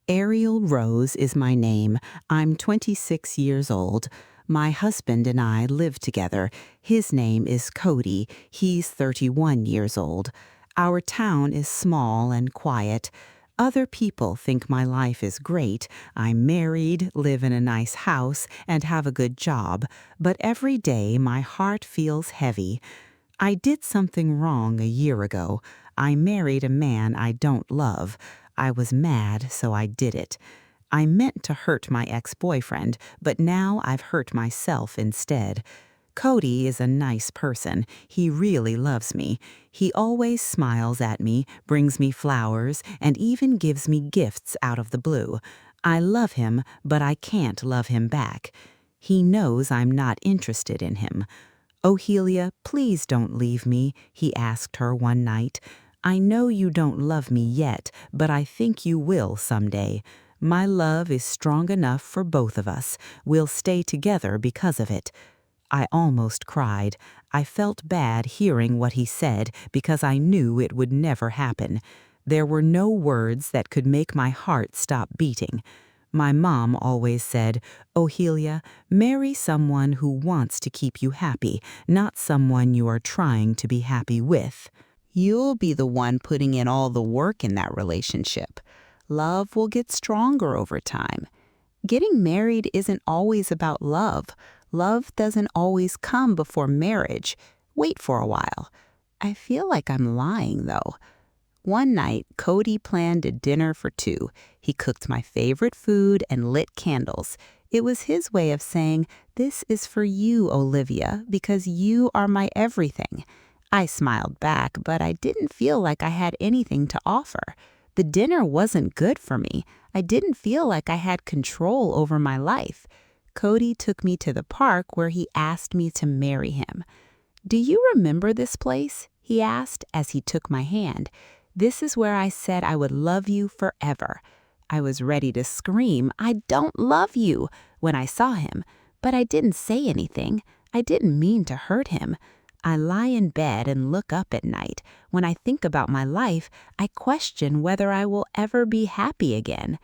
Ariel Rose is my name. I'm 26 years old. My husband and I live together. His name is Cody. He's 31 years old. Our town is small and quiet. Other people think my life is great. I'm married, live in a nice house, and have a good job. But every day my heart feels heavy. I did something wrong a year ago. I married a man I don't love. I was mad, so I did it. I meant to hurt my ex-boyfriend, but now I've hurt myself instead. Cody is a nice person. He really loves me. He always smiles at me, brings me flowers, and even gives me gifts out of the blue. I love him, but I can't love him back. He knows I'm not interested in him. "Ohelia, please don't leave me," he asked her one night. "I know you don't love me yet, but I think you will someday. My love is strong enough for both of us. We'll stay together because of it." I almost cried. I felt bad hearing what he said because I knew it would never happen. There were no words that could make my heart stop beating. My mom always said, "Ohelia, marry someone who wants to keep you happy, not someone you are trying to be happy with. You'll be the one putting in all the work in that relationship. Love will get stronger over time. Getting married isn't always about love. Love doesn't always come before marriage. Wait for a while." I feel like I'm lying, though. One night, Cody planned a dinner for two. He cooked my favorite food and lit candles. It was his way of saying, "This is for you, Olivia, because you are my everything." I smiled back, but I didn't feel like I had anything to offer. The dinner wasn't good for me. I didn't feel like I had control over my life. Cody took me to the park where he asked me to marry him. "Do you remember this place?" he asked as he took my hand. "This is where I said I would love you forever." I was ready to scream, "I don't love you," when I saw him, but I didn't say anything. I didn't mean to hurt him. I lie in bed and look up at night. When I think about my life, I question whether I will ever be happy again.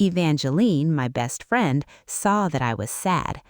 Evangeline, my best friend, saw that I was sad.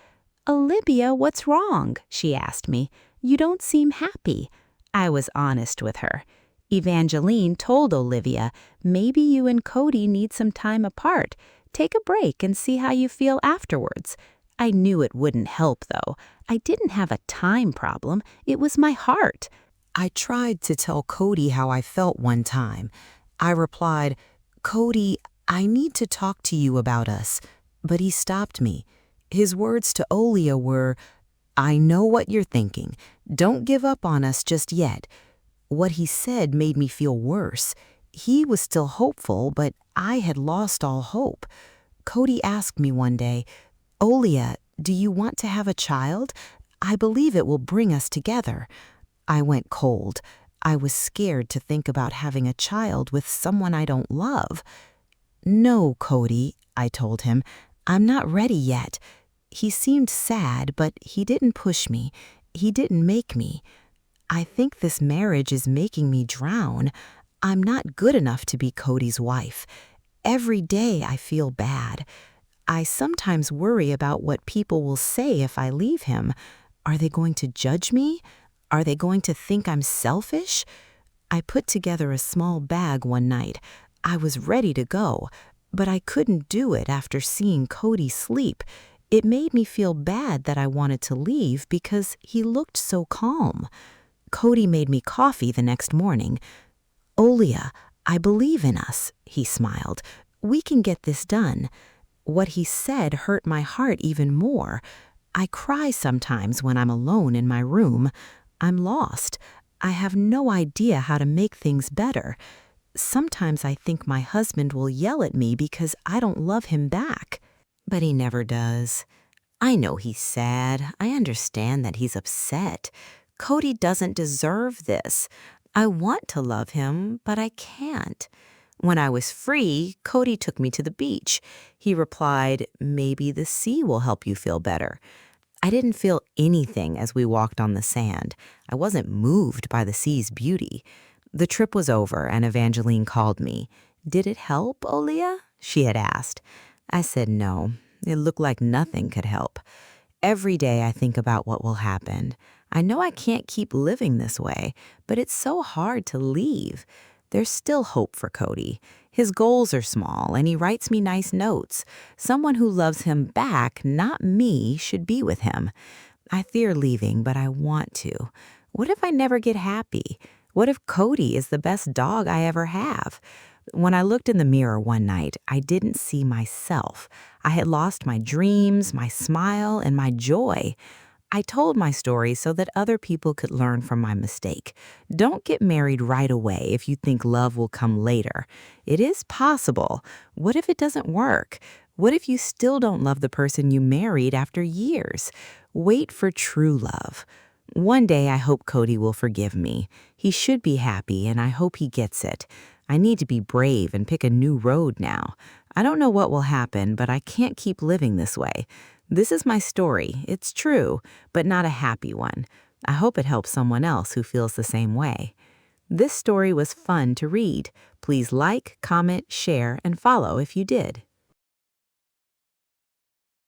"Olivia, what's wrong?" she asked me. "You don't seem happy." I was honest with her. Evangeline told Olivia, "Maybe you and Cody need some time apart. Take a break and see how you feel afterwards." I knew it wouldn't help, though. I didn't have a time problem. It was my heart. I tried to tell Cody how I felt one time. I replied, "Cody, I need to talk to you about us." But he stopped me. His words to Olia were, "I know what you're thinking. Don't give up on us just yet." What he said made me feel worse. He was still hopeful, but I had lost all hope. Cody asked me one day, "Olia, do you want to have a child? I believe it will bring us together." I went cold. I was scared to think about having a child with someone I don't love. "No, Cody," I told him. "I'm not ready yet." He seemed sad, but he didn't push me. He didn't make me. I think this marriage is making me drown. I'm not good enough to be Cody's wife. Every day I feel bad. I sometimes worry about what people will say if I leave him. Are they going to judge me? Are they going to think I'm selfish? I put together a small bag one night. I was ready to go, but I couldn't do it after seeing Cody sleep. It made me feel bad that I wanted to leave because he looked so calm. Cody made me coffee the next morning. "Olia, I believe in us," he smiled. "We can get this done." What he said hurt my heart even more. I cry sometimes when I'm alone in my room. I'm lost. I have no idea how to make things better. Sometimes I think my husband will yell at me because I don't love him back. But he never does. I know he's sad. I understand that he's upset. Cody doesn't deserve this. I want to love him, but I can't. When I was free, Cody took me to the beach. He replied, "Maybe the sea will help you feel better." I didn't feel anything as we walked on the sand. I wasn't moved by the sea's beauty. The trip was over and Evangeline called me. "Did it help, Olia?" she had asked. I said no. It looked like nothing could help. Every day I think about what will happen. I know I can't keep living this way, but it's so hard to leave. There's still hope for Cody. His goals are small, and he writes me nice notes. Someone who loves him back, not me, should be with him. I fear leaving, but I want to. What if I never get happy? What if Cody is the best dog I ever have? When I looked in the mirror one night, I didn't see myself. I had lost my dreams, my smile, and my joy. I told my story so that other people could learn from my mistake. Don't get married right away if you think love will come later. It is possible. What if it doesn't work? What if you still don't love the person you married after years? Wait for true love. One day I hope Cody will forgive me. He should be happy, and I hope he gets it. I need to be brave and pick a new road now. I don't know what will happen, but I can't keep living this way. This is my story. It's true, but not a happy one. I hope it helps someone else who feels the same way. This story was fun to read. Please like, comment, share, and follow if you did.